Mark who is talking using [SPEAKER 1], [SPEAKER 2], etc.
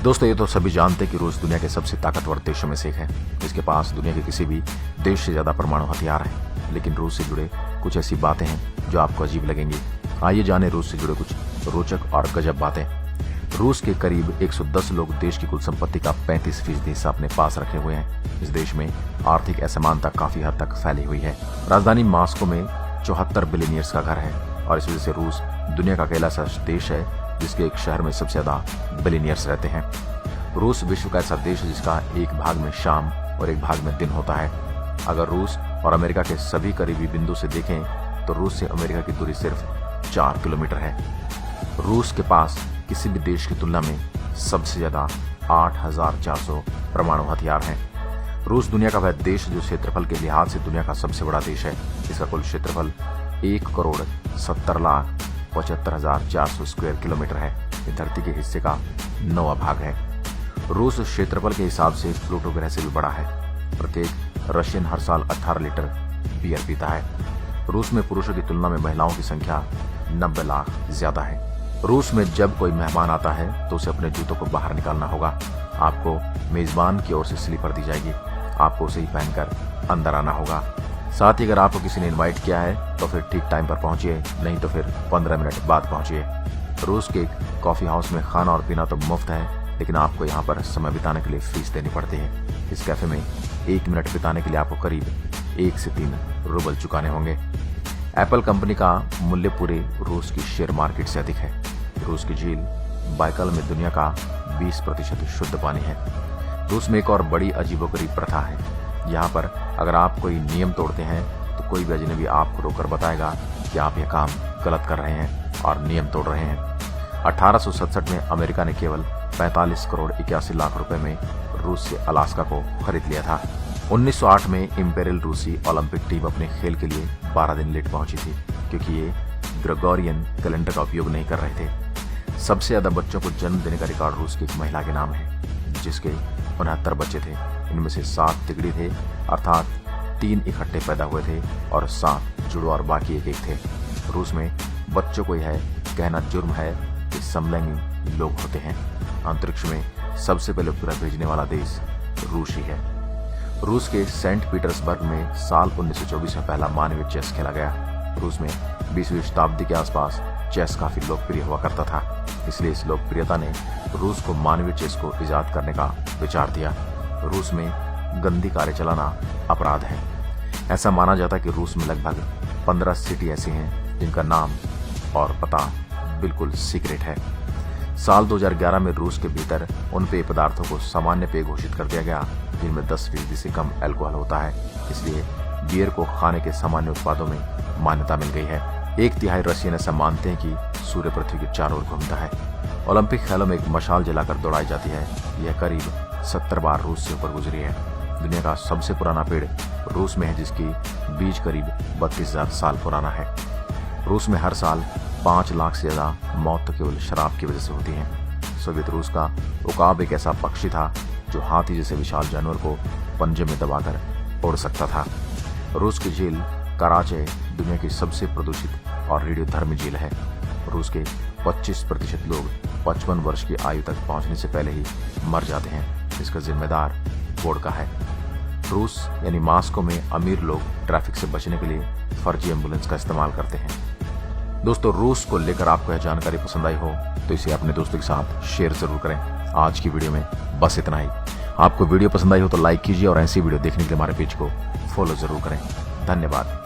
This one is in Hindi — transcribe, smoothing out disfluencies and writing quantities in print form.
[SPEAKER 1] दोस्तों, ये तो सभी जानते हैं कि रूस दुनिया के सबसे ताकतवर देशों में से एक है। इसके पास दुनिया के किसी भी देश से ज्यादा परमाणु हथियार हैं। लेकिन रूस से जुड़े कुछ ऐसी बातें हैं जो आपको अजीब लगेंगी। आइए जाने रूस से जुड़े कुछ रोचक और गजब बातें। रूस के करीब 110 लोग देश की कुल संपत्ति का 35% हिस्सा अपने पास रखे हुए हैं। इस देश में आर्थिक असमानता काफी हद तक फैली हुई है। राजधानी मॉस्को में 74 बिलियनियर्स का घर है और इस वजह से रूस दुनिया का अकेला ऐसा देश है जिसके एक शहर में सबसे ज्यादा बिलियनियर्स रहते हैं। रूस विश्व का ऐसा देश है जिसका एक भाग में शाम और एक भाग में दिन होता है। अगर रूस और अमेरिका के सभी करीबी बिंदु से देखें तो रूस से अमेरिका की दूरी सिर्फ 4 किलोमीटर है। रूस के पास किसी भी देश की तुलना में सबसे ज्यादा 8,400 परमाणु हथियार हैं। रूस दुनिया का वह देश जो क्षेत्रफल के लिहाज से दुनिया का सबसे बड़ा देश है। इसका कुल क्षेत्रफल 1,70,75,400 स्क्वायर किलोमीटर है। ये धरती के हिस्से का 9वां भाग है। रूस क्षेत्रफल के हिसाब से प्लूटो ग्रह से भी बड़ा है। प्रत्येक रशियन हर साल 18 लीटर बियर पीता है। रूस में पुरुषों की तुलना में महिलाओं की संख्या 90 लाख ज्यादा है। रूस में जब कोई मेहमान आता है तो उसे अपने जूतों को बाहर निकालना होगा। आपको मेजबान की ओर से स्लीपर दी जाएगी। आपको उसे ही पहनकर अंदर आना होगा। साथ ही अगर आपको किसी ने इनवाइट किया है तो फिर ठीक टाइम पर पहुंचिए, नहीं तो फिर 15 मिनट बाद पहुंचिए। रूस के कॉफी हाउस में खाना और पीना तो मुफ्त है, लेकिन आपको यहाँ पर समय बिताने के लिए फीस देनी पड़ती है। इस कैफे में 1 मिनट बिताने के लिए आपको करीब 1 से 3 रूबल चुकाने होंगे। एप्पल कंपनी का मूल्य पूरे रूस की शेयर मार्केट से अधिक है। रूस की झील बाइकल में दुनिया का 20% शुद्ध पानी है। रूस में एक और बड़ी अजीबोगरीब प्रथा है। यहाँ पर अगर आप कोई नियम तोड़ते हैं तो कोई भी अजनबी आपको रोककर बताएगा कि आप यह काम गलत कर रहे हैं और नियम तोड़ रहे हैं। 1867 में अमेरिका ने केवल 45 करोड़ 81 लाख रुपए में रूस से अलास्का को खरीद लिया था। 1908 में इंपेरियल रूसी ओलंपिक टीम अपने खेल के लिए 12 दिन लेट पहुंची थी क्योंकि ये ग्रेगोरियन कैलेंडर का उपयोग नहीं कर रहे थे। सबसे ज्यादा बच्चों को जन्म देने का रिकॉर्ड रूस की एक महिला के नाम है, जिसके 69 बच्चे थे। इनमें से 7 तिगड़ी थे, अर्थात 3 इकट्ठे पैदा हुए थे और 7 जुड़वा और बाकी एक थे। रूस में बच्चों को यह कहना जुर्म है कि समलैंगी लोग होते हैं। अंतरिक्ष में सबसे पहले उपग्रह भेजने वाला देश रूस ही है। रूस के सेंट पीटर्सबर्ग में साल 1924 में पहला मानवीय चेस खेला गया। रूस में 20वीं शताब्दी के आसपास चेस काफी लोकप्रिय हुआ करता था, इसलिए इस लोकप्रियता ने रूस को मानवीय चेस को इजाद करने का विचार दिया। रूस में गंदी कारें चलाना अपराध है। ऐसा माना जाता है कि रूस में लगभग 15 सिटी ऐसी हैं जिनका नाम और पता बिल्कुल सीक्रेट है। साल 2011 में रूस के भीतर उन पेय पदार्थों को सामान्य पेय घोषित कर दिया गया जिनमें 10% से कम अल्कोहल होता है। इसलिए बियर को खाने के सामान्य उत्पादों में मान्यता मिल गई है। 1/3 रशियन ऐसा मानते हैं कि सूर्य पृथ्वी के चारों ओर घूमता है। ओलंपिक खेलों में एक मशाल जलाकर दौड़ाई जाती है। यह करीब 70 बार रूस से ऊपर गुजरी है। दुनिया का सबसे पुराना पेड़ रूस में है, जिसकी बीज करीब 32,000 साल पुराना है। रूस में हर साल 5 लाख से ज्यादा मौत तो केवल शराब की वजह से होती है। सोवियत रूस का उकाब एक ऐसा पक्षी था जो हाथी जैसे विशाल जानवर को पंजे में दबाकर उड़ सकता था। रूस की झील कराचे दुनिया की सबसे प्रदूषित और रेडियोधर्मी झील है। रूस के 25% लोग 55 वर्ष की आयु तक पहुंचने से पहले ही मर जाते हैं। इसका जिम्मेदार वोडका है। रूस यानी मॉस्को में अमीर लोग ट्रैफिक से बचने के लिए फर्जी एम्बुलेंस का इस्तेमाल करते हैं। दोस्तों, रूस को लेकर आपको यह जानकारी पसंद आई हो तो इसे अपने दोस्तों के साथ शेयर जरूर करें। आज की वीडियो में बस इतना ही। आपको वीडियो पसंद आई हो तो लाइक कीजिए और ऐसी वीडियो देखने के लिए हमारे पेज को फॉलो जरूर करें। धन्यवाद।